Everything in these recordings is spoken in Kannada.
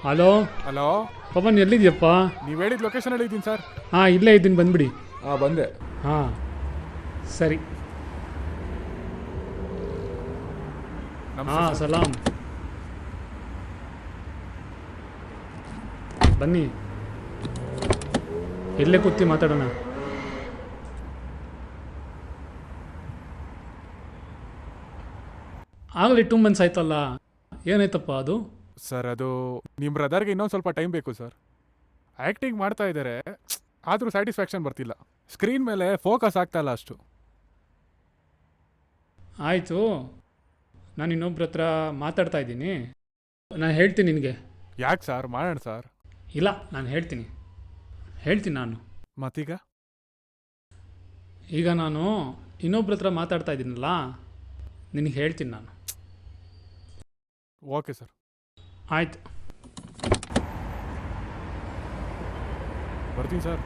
Hello hello Pavan ಎಲ್ಲಿದ್ಯಪ್ಪ? ನೀವು ಹೇಳಿದ ಲೊಕೇಶನಲ್ಲಿ ಇದ್ದೀನಿ ಸರ್. ಹಾಂ ಇಲ್ಲೇ ಇದ್ದೀನಿ, ಬಂದ್ಬಿಡಿ. ಹಾಂ ಬಂದೆ. ಹಾಂ ಸರಿ. ಹಾಂ ಸಲಾಂ. ಬನ್ನಿ, ಇಲ್ಲೇ ಕೂತಿ ಮಾತಾಡೋಣ. ಆಗಲೇ 2 months ಆಯ್ತಲ್ಲ, ಏನಾಯ್ತಪ್ಪ ಅದು? ಸರ್ ಅದು ನಿಮ್ಮ ಬ್ರದರ್ಗೆ ಇನ್ನೊಂದು ಸ್ವಲ್ಪ ಟೈಮ್ ಬೇಕು ಸರ್. ಆ್ಯಕ್ಟಿಂಗ್ ಮಾಡ್ತಾ ಇದ್ದಾರೆ, ಆದರೂ ಸ್ಯಾಟಿಸ್ಫ್ಯಾಕ್ಷನ್ ಬರ್ತಿಲ್ಲ. ಸ್ಕ್ರೀನ್ ಮೇಲೆ ಫೋಕಸ್ ಆಗ್ತಾ ಇಲ್ಲ ಅಷ್ಟು. ಆಯಿತು, ನಾನು ಇನ್ನೊಬ್ರ ಹತ್ರ ಮಾತಾಡ್ತಾ ಇದ್ದೀನಿ, ನಾನು ಹೇಳ್ತೀನಿ ನಿನಗೆ. ಯಾಕೆ ಸರ್, ಮಾಡೋಣ ಸರ್. ಇಲ್ಲ, ನಾನು ಹೇಳ್ತೀನಿ ನಾನು. ಮತ್ತೀಗ ಈಗ ನಾನು ಇನ್ನೊಬ್ರ ಹತ್ರ ಮಾತಾಡ್ತಾ ಇದ್ದೀನಲ್ಲ, ನಿನಗೆ ಹೇಳ್ತೀನಿ ನಾನು. Okay sir. ಆಯ್ತು, ಬರ್ತೀನಿ ಸರ್.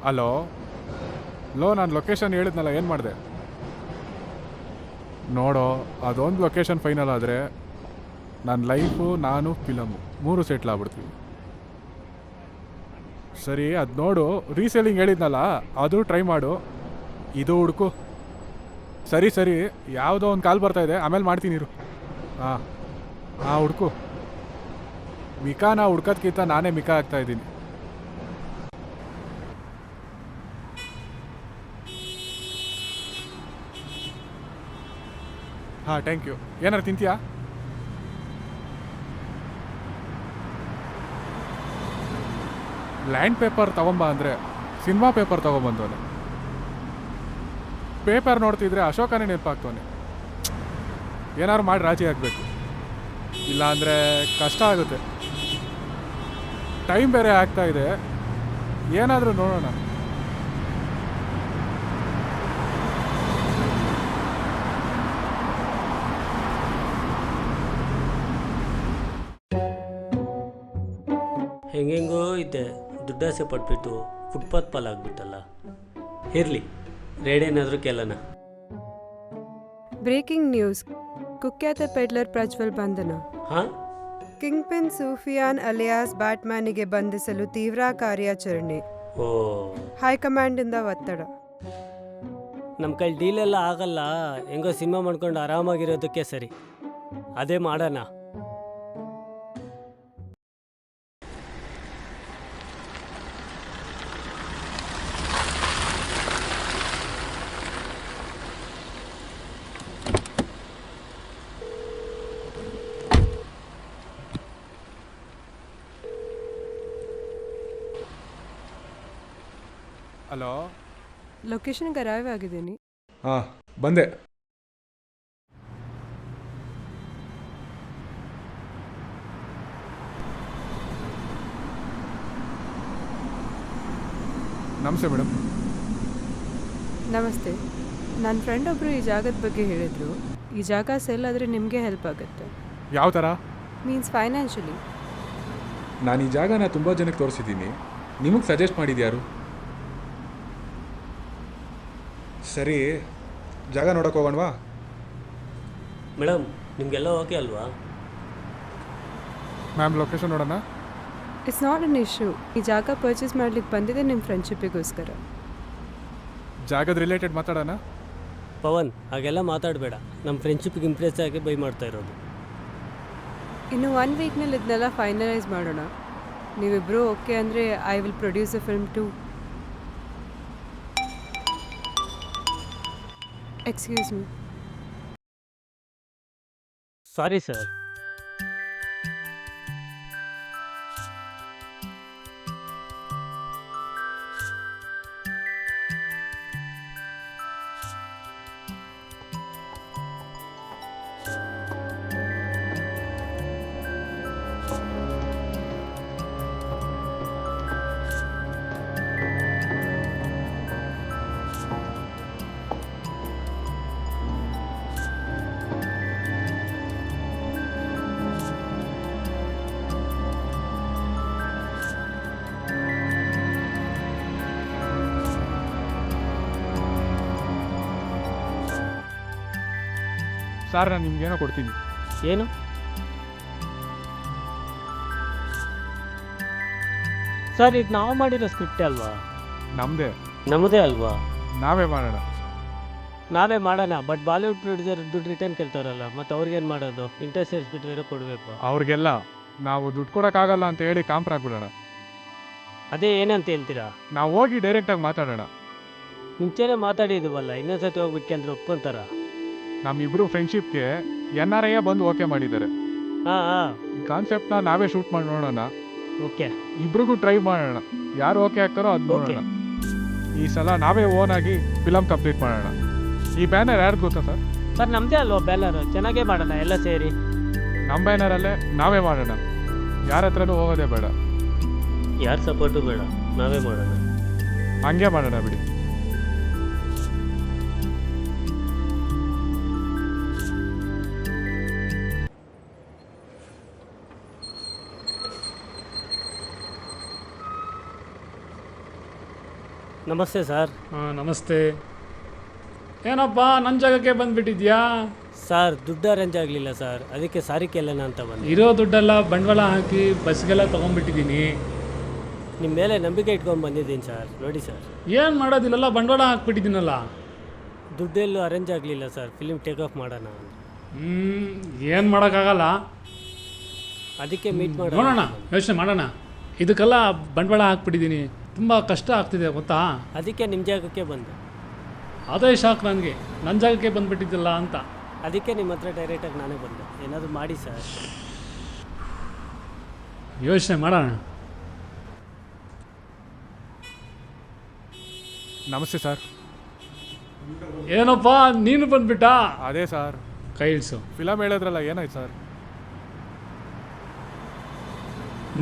ಹಲೋ ನಾನು ಲೊಕೇಶನ್ ಹೇಳಿದ್ನಲ್ಲ, ಏನು ಮಾಡಿದೆ ನೋಡೋ. ಅದೊಂದು ಲೊಕೇಶನ್ ಫೈನಲ್ ಆದರೆ ನನ್ನ ಲೈಫು, ನಾನು, ಫಿಲಮು 3 ಸೆಟ್ಲ್ ಆಗ್ಬಿಡ್ತೀವಿ. ಸರಿ, ಅದು ನೋಡು. ರೀಸೇಲಿಂಗ್ ಹೇಳಿದ್ನಲ್ಲ, ಅದು ಟ್ರೈ ಮಾಡು. ಇದು ಹುಡುಕು. ಸರಿ, ಯಾವುದೋ ಒಂದು ಕಾಲ್ ಬರ್ತಾಯಿದೆ, ಆಮೇಲೆ ಮಾಡ್ತೀನಿ ಇರು. ಹಾಂ ಹುಡುಕು. ಮಿಕಾನ ಹುಡ್ಕೋದ್ಕಿಂತ ನಾನೇ ಮಿಕಾ ಆಗ್ತಾಯಿದ್ದೀನಿ. ಹಾಂ ಥ್ಯಾಂಕ್ ಯು. ಏನಾರು ತಿಂತೀಯಾ? ಲ್ಯಾಂಡ್ ಪೇಪರ್ ತೊಗೊಂಬ ಅಂದರೆ ಸಿನಿಮಾ ಪೇಪರ್ ತೊಗೊಂಬಂದವನೆ. ಪೇಪರ್ ನೋಡ್ತಿದ್ರೆ ಅಶೋಕನೇ ನೆನಪಾಗ್ತವನೆ. ಏನಾದ್ರು ಮಾಡಿ ರಾಜಿ ಆಗಬೇಕು, ಇಲ್ಲ ಅಂದರೆ ಕಷ್ಟ ಆಗುತ್ತೆ. ಟೈಮ್ ಬೇರೆ ಆಗ್ತಾ ಇದೆ, ಏನಾದರೂ ನೋಡೋಣ. ಹೆಂಗೆಂಗೋ ಇದ್ದೆ, ದುಡ್ಡಾಸೆ ಪಟ್ಬಿಟ್ಟು ಫುಟ್ಪಾತ್ ಪಾಲಾಗ್ಬಿಟ್ಟಲ್ಲ. ಇರಲಿ, ರೇಡೇನಾದರೂ ಕೇಳೋಣ. ಬ್ರೇಕಿಂಗ್ ನ್ಯೂಸ್, ಕುಖ್ಯಾತ ಪೆಡ್ಲರ್ ಪ್ರಜ್ವಲ್ ಬಂಧನ. ಹಾಂ, ಕಿಂಗ್ ಪಿನ್ ಸೂಫಿಯಾನ್ ಅಲಿಯಾಸ್ ಬ್ಯಾಟ್ಮ್ಯಾನಿಗೆ ಬಂಧಿಸಲು ತೀವ್ರ ಕಾರ್ಯಾಚರಣೆ. ಓ, ಹೈಕಮಾಂಡಿಂದ ಒತ್ತಡ. ನಮ್ಮ ಕೈ ಡೀಲೆಲ್ಲ ಆಗಲ್ಲ, ಹೆಂಗೋ ಸಿನಿಮಾ ಮಾಡ್ಕೊಂಡು ಆರಾಮಾಗಿರೋದಕ್ಕೆ ಸರಿ, ಅದೇ ಮಾಡೋಣ. ಹಲೋ, ಲೊಕೇಶನ್ಗೆ ಅರೈವ್ ಆಗಿದ್ದೀನಿ. ಹಾಂ ಬಂದೆ. ನಮಸ್ತೆ ಮೇಡಮ್. ನಮಸ್ತೆ. ನನ್ನ ಫ್ರೆಂಡ್ ಒಬ್ಬರು ಈ ಜಾಗದ ಬಗ್ಗೆ ಹೇಳಿದರು. ಈ ಜಾಗ ಸೆಲ್ ಆದರೆ ನಿಮಗೆ ಹೆಲ್ಪ್ ಆಗುತ್ತೆ. ಯಾವ ಥರ? Means financially. ನಾನು ಈ ಜಾಗನ ತುಂಬ ಜನಕ್ಕೆ ತೋರಿಸಿದ್ದೀನಿ, ನಿಮಗೆ ಸಜೆಸ್ಟ್ ಮಾಡಿದ್ಯಾರು? ಸರಿ, ಜಾಗ ನೋಡೋಕೆ ಹೋಗೋಣವಾ? ಮೇಡಮ್, ನಿಮಗೆಲ್ಲ ಓಕೆ ಅಲ್ವಾ? ಮ್ಯಾಮ್, ಲೊಕೇಶನ್ ನೋಡೋಣ. It's not an issue. ಈ ಜಾಗ ಪರ್ಚೇಸ್ ಮಾಡ್ಲಿಕ್ಕೆ ಬಂದಿದೆ ನಿಮ್ಮ ಫ್ರೆಂಡ್ಶಿಪ್ಪಿಗೋಸ್ಕರ. ಜಾಗದ ರಿಲೇಟೆಡ್ ಮಾತಾಡೋಣ. ಪವನ್, ಹಾಗೆಲ್ಲ ಮಾತಾಡಬೇಡ. ನಮ್ಮ ಫ್ರೆಂಡ್ಶಿಪ್ಗೆ ಇಂಪ್ರೆಸ್ ಆಗಿ ಬೈ ಮಾಡ್ತಾ ಇರೋದು. ಇನ್ನು 1 ವೀಕ್ನಲ್ಲಿ ಇದನ್ನೆಲ್ಲ ಫೈನಲೈಸ್ ಮಾಡೋಣ. ನೀವಿಬ್ಬರು ಓಕೆ ಅಂದರೆ I will produce a film too. Excuse me. Sorry sir. Sir ನಾನು ನಿಮ್ಗೇನೋ ಕೊಡ್ತೀನಿ. ಏನು? ಸರ್ ಇದು ನಾವು ಮಾಡಿರೋ ಸ್ಕ್ರಿಪ್ಟೇ ಅಲ್ವಾ? ನಮ್ಮದೇ. ನಮ್ಮದೇ ಅಲ್ವಾ? ನಾವೇ ಮಾಡೋಣ. ನಾವೇ ಮಾಡೋಣ, ಬಟ್ ಬಾಲಿವುಡ್ ಪ್ರೊಡ್ಯೂಸರ್ ದುಡ್ಡು ರಿಟರ್ನ್ ಕೇಳ್ತಾರಲ್ಲ, ಮತ್ತು ಅವ್ರಿಗೇನು ಮಾಡೋದು? ಇಂಟ್ರೆಸ್ಟ್ ಎಷ್ಟ್ಬಿಟ್ಟು ಕೊಡಬೇಕು. ಅವ್ರಿಗೆಲ್ಲ ನಾವು ದುಡ್ಡು ಕೊಡೋಕ್ಕಾಗಲ್ಲ ಅಂತ ಹೇಳಿ ಕಾಂಪ್ರ ಆಗ್ಬಿಡೋಣ. ಅದೇ ಏನಂತ ಹೇಳ್ತೀರಾ? ನಾವು ಹೋಗಿ ಡೈರೆಕ್ಟಾಗಿ ಮಾತಾಡೋಣ. ಮುಂಚೆನೇ ಮಾತಾಡಿದ್ವಲ್ಲ, ಇನ್ನೊಂದ್ಸತಿ ಹೋಗ್ಬಿಟ್ಟು ಅಂದ್ರೆ ಒಪ್ಕೊಂತಾರ? ನಮ್ಮಿಬ್ರು ಫ್ರೆಂಡ್ಶಿಪ್ಗೆ NRI ಬಂದು ಓಕೆ ಮಾಡಿದ್ದಾರೆ. ಹಾಂ ಹಾಂ, ಕಾನ್ಸೆಪ್ಟ್ನ ನಾವೇ ಶೂಟ್ ಮಾಡಿ ನೋಡೋಣ. ಓಕೆ. ಇಬ್ರಿಗೂ ಟ್ರೈ ಮಾಡೋಣ, ಯಾರು ಓಕೆ ಆಗ್ತಾರೋ ಅದು ನೋಡೋಣ. ಈ ಸಲ ನಾವೇ ಓನ್ ಆಗಿ ಫಿಲಮ್ ಕಂಪ್ಲೀಟ್ ಮಾಡೋಣ. ಈ ಬ್ಯಾನರ್ ಯಾರ್ದು ಗೊತ್ತಾ ಸರ್? ಸರ್ ನಮ್ಮದೇ ಅಲ್ವಾ ಬ್ಯಾನರು, ಚೆನ್ನಾಗೇ ಮಾಡೋಣ ಎಲ್ಲ ಸೇರಿ. ನಮ್ಮ ಬ್ಯಾನರಲ್ಲೇ ನಾವೇ ಮಾಡೋಣ, ಯಾರ ಹತ್ರನೂ ಹೋಗೋದೇ ಬೇಡ. ಯಾರು ಸಪೋರ್ಟು ಬೇಡ, ನಾವೇ ಮಾಡೋಣ. ಹಂಗೆ ಮಾಡೋಣ ಬಿಡಿ. ನಮಸ್ತೆ ಸರ್. ಹಾಂ ನಮಸ್ತೆ. ಏನಪ್ಪ ನನ್ನ ಜಾಗಕ್ಕೆ ಬಂದುಬಿಟ್ಟಿದ್ಯಾ? ಸರ್ ದುಡ್ಡು ಅರೇಂಜ್ ಆಗಲಿಲ್ಲ ಸರ್, ಅದಕ್ಕೆ ಸಾರಿ ಕೇಳೋಣ ಅಂತ ಬಂದೆ. ಇರೋ ದುಡ್ಡೆಲ್ಲ ಬಂಡವಾಳ ಹಾಕಿ ಬಸ್ಗೆಲ್ಲ ತೊಗೊಂಡ್ಬಿಟ್ಟಿದ್ದೀನಿ. ನಿಮ್ಮ ಮೇಲೆ ನಂಬಿಕೆ ಇಟ್ಕೊಂಡು ಬಂದಿದ್ದೀನಿ ಸರ್, ನೋಡಿ ಸರ್. ಏನು ಮಾಡೋದಿಲ್ಲ, ಬಂಡವಾಳ ಹಾಕ್ಬಿಟ್ಟಿದ್ದೀನಲ್ಲ. ದುಡ್ಡೆಲ್ಲೂ ಅರೇಂಜ್ ಆಗಲಿಲ್ಲ ಸರ್, ಫಿಲ್ಮ್ ಟೇಕ್ ಆಫ್ ಮಾಡೋಣ. ಏನು ಮಾಡೋಕ್ಕಾಗಲ್ಲ, ಅದಕ್ಕೆ ಮೀಟ್ ನೋಡೋಣ, ಯೋಚನೆ ಮಾಡೋಣ. ಇದಕ್ಕೆಲ್ಲ ಬಂಡವಾಳ ಹಾಕ್ಬಿಟ್ಟಿದ್ದೀನಿ, ತುಂಬ ಕಷ್ಟ ಆಗ್ತಿದೆ ಗೊತ್ತಾ. ಅದಕ್ಕೆ ನಿಮ್ಮ ಜಾಗಕ್ಕೆ ಬಂದೆ. ಅದೇ ಶಾಕ್ ನನಗೆ, ನನ್ನ ಜಾಗಕ್ಕೆ ಬಂದುಬಿಟ್ಟಿದ್ದಿಲ್ಲ ಅಂತ. ಅದಕ್ಕೆ ನಿಮ್ಮ ಹತ್ರ ಡೈರೆಕ್ಟಾಗಿ ನಾನೇ ಬಂದೆ. ಏನಾದರೂ ಮಾಡಿ ಸರ್. ಯೋಚನೆ ಮಾಡೋಣ. ನಮಸ್ತೆ ಸರ್. ಏನಪ್ಪ ನೀನು ಬಂದ್ಬಿಟ್ಟ? ಅದೇ ಸರ್, ಕೈ ಇಳಿಸು. ಫಿಲಮ್ ಹೇಳಿದ್ರಲ್ಲ, ಏನಾಯ್ತು ಸರ್?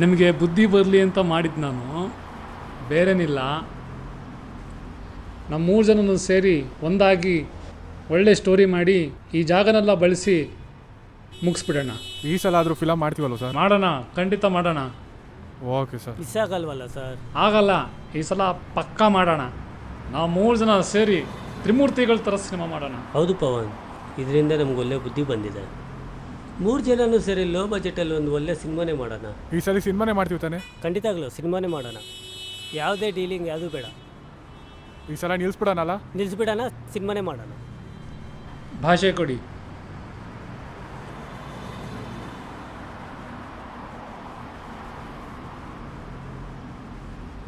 ನಿಮಗೆ ಬುದ್ಧಿ ಬರಲಿ ಅಂತ ಮಾಡಿದ್ದು ನಾನು, ಬೇರೇನಿಲ್ಲ. ನಮ್ಮ 3 ಜನನು ಸೇರಿ ಒಂದಾಗಿ ಒಳ್ಳೆ ಸ್ಟೋರಿ ಮಾಡಿ ಈ ಜಾಗನೆಲ್ಲ ಬಳಸಿ ಮುಗಿಸ್ಬಿಡೋಣ. ಈ ಸಲ ಆದರೂ ಫಿಲಮ್ ಮಾಡ್ತೀವಲ್ಲ ಸರ್? ಮಾಡೋಣ, ಖಂಡಿತ ಮಾಡೋಣ. Okay sir. ಮಿಸ್ ಆಗಲ್ವಲ್ಲ ಸರ್? ಆಗಲ್ಲ, ಈ ಸಲ ಪಕ್ಕಾ ಮಾಡೋಣ. ನಾವು 3 ಜನ ಸೇರಿ ತ್ರಿಮೂರ್ತಿಗಳ ಥರ ಸಿನಿಮಾ ಮಾಡೋಣ. ಹೌದು ಪವನ್, ಇದರಿಂದ ನಮ್ಗೆ ಒಳ್ಳೆ ಬುದ್ಧಿ ಬಂದಿದೆ. 3 ಜನನೂ ಸೇರಿ ಲೋ ಬಜೆಟಲ್ಲಿ ಒಂದು ಒಳ್ಳೆ ಸಿನಿಮಾನೇ ಮಾಡೋಣ. ಈ ಸಲ ಸಿನಿಮಾನೇ ಮಾಡ್ತೀವಿ ತಾನೆ? ಖಂಡಿತಾಗ್ಲೂ ಸಿನಿಮಾನೇ ಮಾಡೋಣ. ಯಾವುದೇ ಡೀಲಿಂಗ್ ಯಾವುದೂ ಬೇಡ. ಈ ಸಲ ನಿಲ್ಲಿಸ್ಬಿಡೋಣಲ್ಲ? ನಿಲ್ಲಿಸ್ಬಿಡೋಣ, ಸಿನಿಮಾನೇ ಮಾಡೋಣ. ಭಾಷೆ ಕೊಡಿ.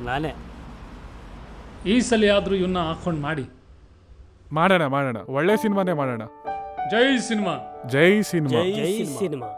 ನಾನೇ. ಈ ಸಲ ಆದರೂ ಇವನ್ನ ಹಾಕ್ಕೊಂಡು ಮಾಡಿ. ಮಾಡೋಣ, ಒಳ್ಳೆ ಸಿನಿಮಾನೇ ಮಾಡೋಣ. ಜೈ ಸಿನಿಮಾ. ಜೈ ಸಿನಿಮಾ. ಜೈ ಸಿನಿಮಾ.